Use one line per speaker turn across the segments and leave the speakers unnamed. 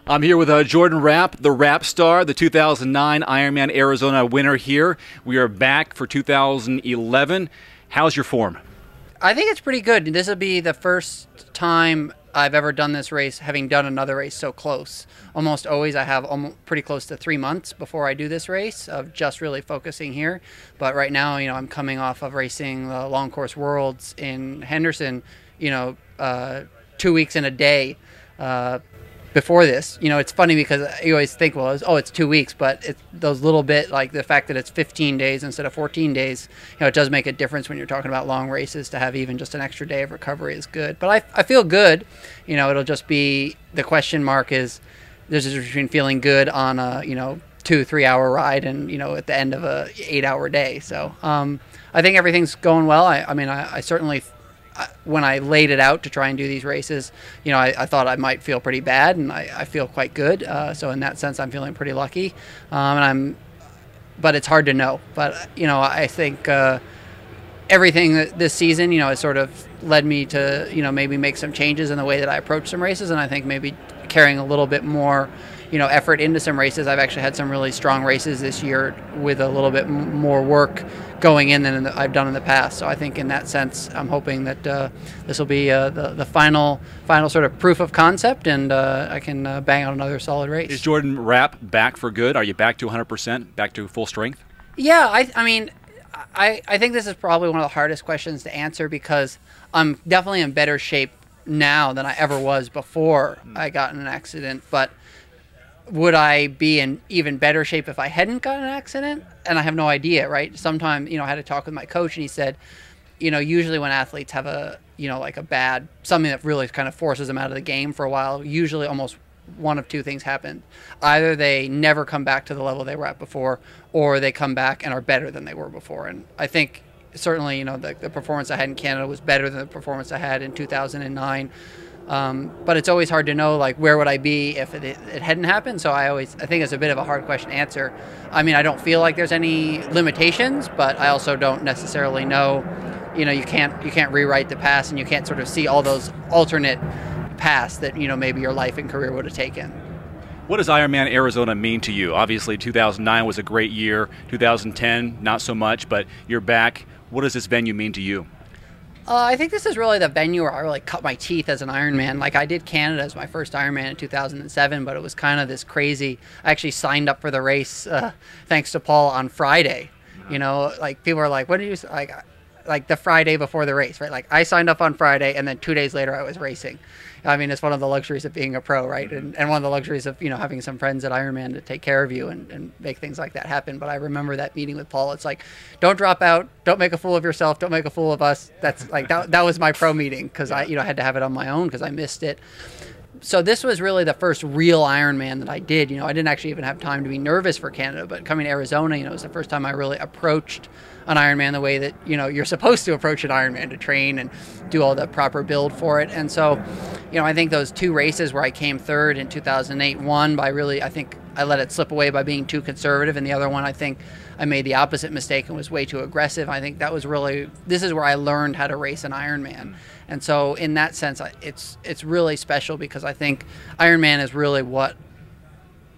I'm here with Jordan Rapp, the Rapp star, the 2009 Ironman Arizona winner here. We are back for 2011. How's your form?
I think it's pretty good. This will be the first time I've ever done this race, having done another race so close. Almost always I have pretty close to 3 months before I do this race of just really focusing here. But right now, I'm coming off of racing the Long Course Worlds in Henderson, 2 weeks in a day before this. It's funny because you always think, well, it's 2 weeks, but it's those little bit, like the fact that it's 15 days instead of 14 days, it does make a difference when you're talking about long races. To have even just an extra day of recovery is good. But I feel good. It'll just be, the question mark is there's a difference between feeling good on a, 2-3 hour ride and, at the end of a 8-hour day. So I think everything's going well. I certainly, when I laid it out to try and do these races, I thought I might feel pretty bad, and I feel quite good. So in that sense, I'm feeling pretty lucky. But it's hard to know. But, I think everything this season, has sort of led me to, maybe make some changes in the way that I approach some races. And I think maybe carrying a little bit more, effort into some races. I've actually had some really strong races this year with a little bit more work going in than I've done in the past. So I think in that sense, I'm hoping that this will be the final sort of proof of concept, and I can bang out another solid race.
Is Jordan Rapp back for good? Are you back to 100%, back to full strength?
Yeah, I think this is probably one of the hardest questions to answer, because I'm definitely in better shape now than I ever was before I got in an accident. But would I be in even better shape if I hadn't gotten an accident? And I have no idea, right? Sometime, I had a talk with my coach, and he said, usually when athletes have a, like a bad, something that really kind of forces them out of the game for a while, usually almost one of two things happen. Either they never come back to the level they were at before, or they come back and are better than they were before. And I think certainly, the performance I had in Canada was better than the performance I had in 2009. But it's always hard to know, like, where would I be if it hadn't happened. So I think it's a bit of a hard question to answer. I don't feel like there's any limitations, but I also don't necessarily know. You can't rewrite the past, and you can't sort of see all those alternate paths that maybe your life and career would have taken.
What does Ironman Arizona mean to you? Obviously, 2009 was a great year. 2010, not so much, but you're back. What does this venue mean to you?
I think this is really the venue where I really cut my teeth as an Ironman. Like, I did Canada as my first Ironman in 2007, but it was kind of this crazy. I actually signed up for the race thanks to Paul on Friday. Like, people are like, "What did you like the Friday before the race?" Right? Like, I signed up on Friday, and then 2 days later I was racing. It's one of the luxuries of being a pro, right? And one of the luxuries of, having some friends at Ironman to take care of you and make things like that happen. But I remember that meeting with Paul. It's like, don't drop out, don't make a fool of yourself, don't make a fool of us. That's like, that was my pro meeting, because I had to have it on my own because I missed it. So this was really the first real Ironman that I did. I didn't actually even have time to be nervous for Canada, but coming to Arizona, it was the first time I really approached an Ironman the way that, you're supposed to approach an Ironman, to train and do all the proper build for it. And so, I think those two races where I came third in 2008, one by really, I think I let it slip away by being too conservative, and the other one, I think I made the opposite mistake and was way too aggressive. I think that was really, this is where I learned how to race an Ironman. And so in that sense, it's really special, because I think Ironman is really what,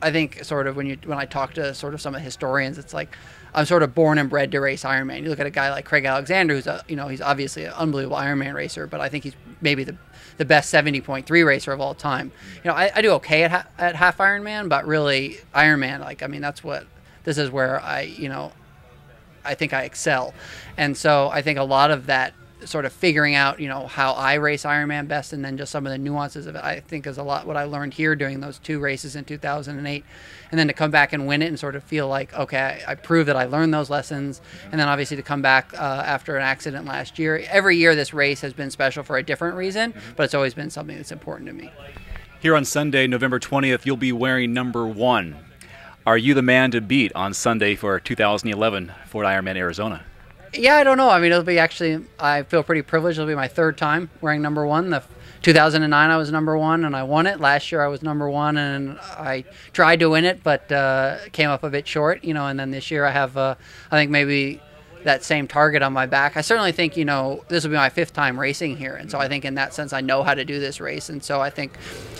I think sort of when I talk to sort of some of the historians, it's like, I'm sort of born and bred to race Ironman. You look at a guy like Craig Alexander, who's he's obviously an unbelievable Ironman racer, but I think he's maybe the best 70.3 racer of all time. I do okay at half Ironman, but really Ironman, this is where I think I excel. And so I think a lot of that sort of figuring out, how I race Ironman best, and then just some of the nuances of it, I think is a lot what I learned here doing those two races in 2008. And then to come back and win it and sort of feel like, okay, I proved that I learned those lessons. And then obviously to come back after an accident last year. Every year this race has been special for a different reason, but it's always been something that's important to me.
Here on Sunday, November 20th, you'll be wearing number 1. Are you the man to beat on Sunday for 2011 Ford Ironman Arizona?
Yeah, I don't know. It'll be actually, I feel pretty privileged. It'll be my third time wearing number 1. The 2009 I was number 1 and I won it. Last year I was number 1 and I tried to win it, but came up a bit short, and then this year I have, I think maybe that same target on my back. I certainly think, this will be my 5th time racing here. And so I think in that sense, I know how to do this race. And so I think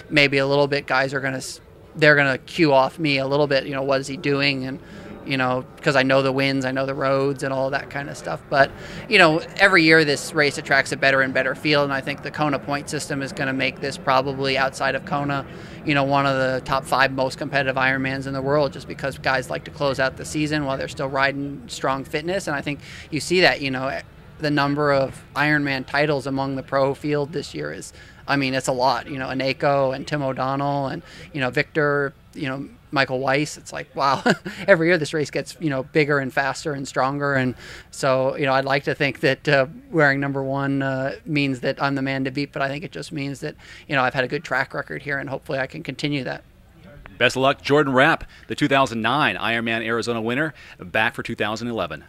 maybe a little bit guys are going to they're going to cue off me a little bit, what is he doing? And, because I know the winds, I know the roads and all that kind of stuff. But, every year this race attracts a better and better field. And I think the Kona point system is going to make this probably outside of Kona, one of the top 5 most competitive Ironmans in the world, just because guys like to close out the season while they're still riding strong fitness. And I think you see that, the number of Ironman titles among the pro field this year is, it's a lot. Aneko and Tim O'Donnell and, Victor, Michael Weiss. It's like, wow, every year this race gets, bigger and faster and stronger. And so, I'd like to think that wearing number 1 means that I'm the man to beat, but I think it just means that, I've had a good track record here and hopefully I can continue that.
Best of luck, Jordan Rapp, the 2009 Ironman Arizona winner, back for 2011.